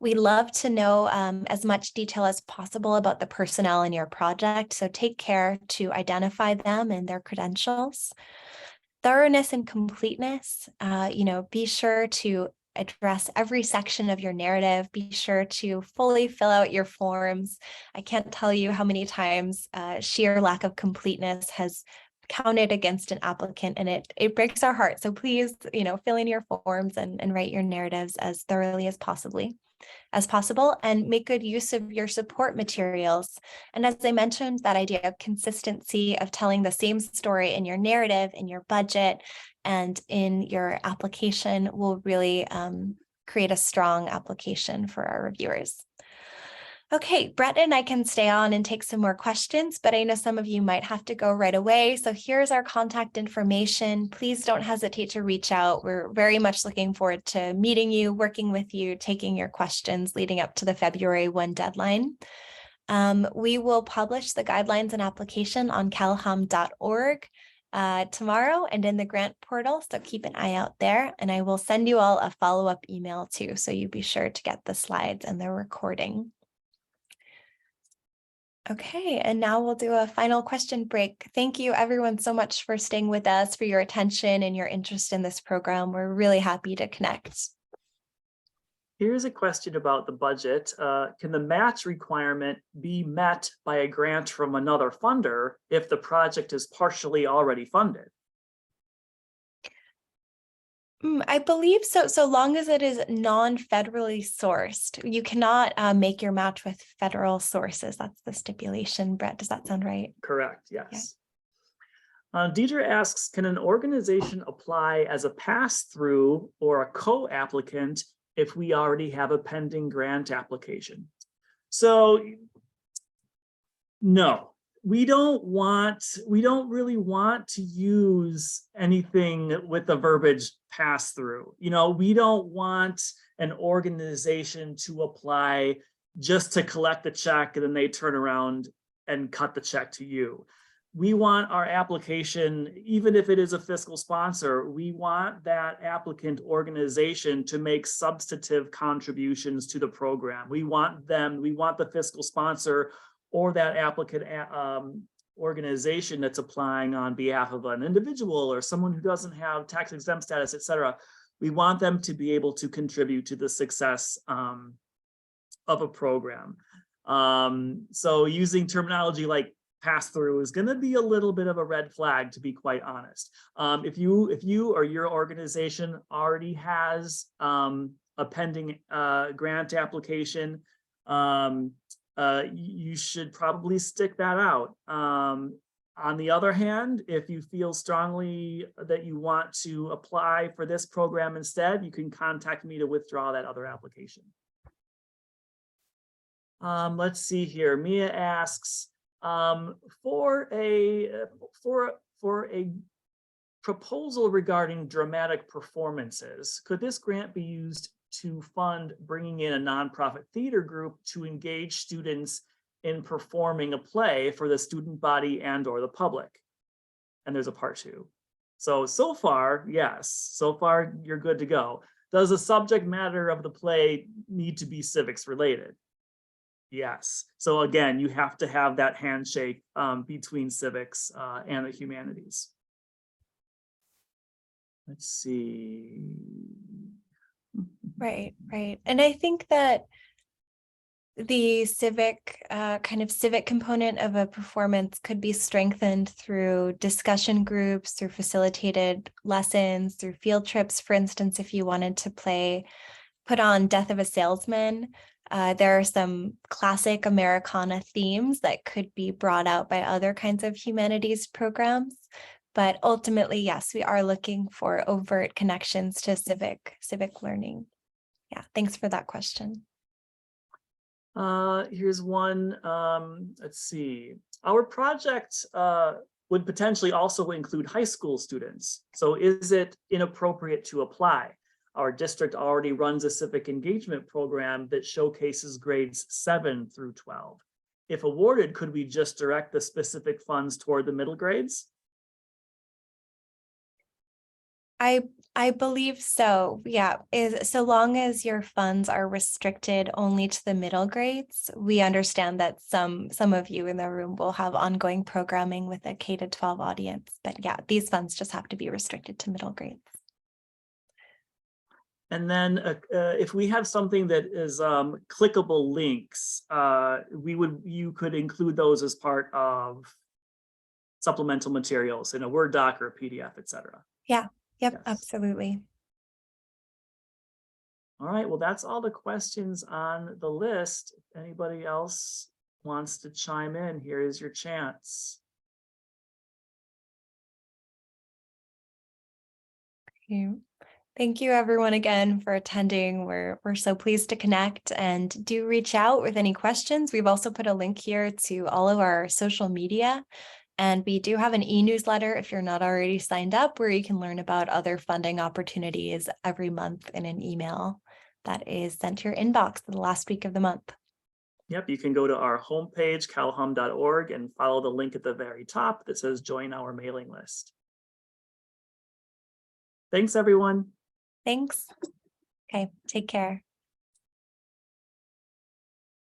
We love to know as much detail as possible about the personnel in your project, so take care to identify them and their credentials. Thoroughness and completeness, be sure to address every section of your narrative. Be sure to fully fill out your forms. I can't tell you how many times sheer lack of completeness has counted against an applicant, and it breaks our heart. So please, fill in your forms and write your narratives as thoroughly as possible, and make good use of your support materials. And as I mentioned, that idea of consistency, of telling the same story in your narrative, in your budget, and in your application will really create a strong application for our reviewers. Okay, Brett and I can stay on and take some more questions, but I know some of you might have to go right away. So here's our contact information. Please don't hesitate to reach out. We're very much looking forward to meeting you, working with you, taking your questions leading up to the February 1 deadline. We will publish the guidelines and application on calhum.org tomorrow and in the grant portal, so keep an eye out there. And I will send you all a follow-up email too, so you be sure to get the slides and the recording. Okay, and now we'll do a final question break. Thank you everyone so much for staying with us, for your attention and your interest in this program. We're really happy to connect. Here's a question about the budget. Can the match requirement be met by a grant from another funder if the project is partially already funded? I believe so, so long as it is non-federally sourced. You cannot make your match with federal sources. That's the stipulation. Brett, does that sound right? Correct, yes. Yeah. Deidre asks, can an organization apply as a pass-through or a co-applicant if we already have a pending grant application? So no. We don't really want to use anything with the verbiage pass through. We don't want an organization to apply just to collect the check and then they turn around and cut the check to you. We want our application, even if it is a fiscal sponsor, we want that applicant organization to make substantive contributions to the program. We want the fiscal sponsor or that applicant organization that's applying on behalf of an individual or someone who doesn't have tax exempt status, et cetera. We want them to be able to contribute to the success of a program. So using terminology like pass through is going to be a little bit of a red flag, to be quite honest. If you or your organization already has a pending grant application, you should probably stick that out. On the other hand, if you feel strongly that you want to apply for this program instead, you can contact me to withdraw that other application. Let's see here. Mia asks, for a proposal regarding dramatic performances, could this grant be used to fund bringing in a nonprofit theater group to engage students in performing a play for the student body and or the public. And there's a part 2. So far, yes, so far you're good to go. Does the subject matter of the play need to be civics related? Yes. So again, you have to have that handshake between civics and the humanities. Let's see. Right, right. And I think that the civic civic component of a performance could be strengthened through discussion groups, through facilitated lessons, through field trips. For instance, if you wanted to put on Death of a Salesman, there are some classic Americana themes that could be brought out by other kinds of humanities programs. But ultimately, yes, we are looking for overt connections to civic learning. Yeah, thanks for that question. Here's one. Let's see. Our project would potentially also include high school students. So is it inappropriate to apply? Our district already runs a civic engagement program that showcases grades 7 through 12. If awarded, could we just direct the specific funds toward the middle grades? I believe so. Yeah, so long as your funds are restricted only to the middle grades, we understand that some of you in the room will have ongoing programming with a K-12 audience. But yeah, these funds just have to be restricted to middle grades. And then if we have something that is clickable links, you could include those as part of supplemental materials in a Word doc or a PDF, etc. Yeah, yep, Yes. absolutely. All right, well, that's all the questions on the list. If anybody else wants to chime in, here is your chance. Thank you everyone again for attending. We're so pleased to connect, and do reach out with any questions. We've also put a link here to all of our social media, and we do have an e-newsletter if you're not already signed up, where you can learn about other funding opportunities every month in an email that is sent to your inbox the last week of the month. Yep, you can go to our homepage, calhum.org, and follow the link at the very top that says join our mailing list. Thanks, everyone. Thanks. Okay, take care.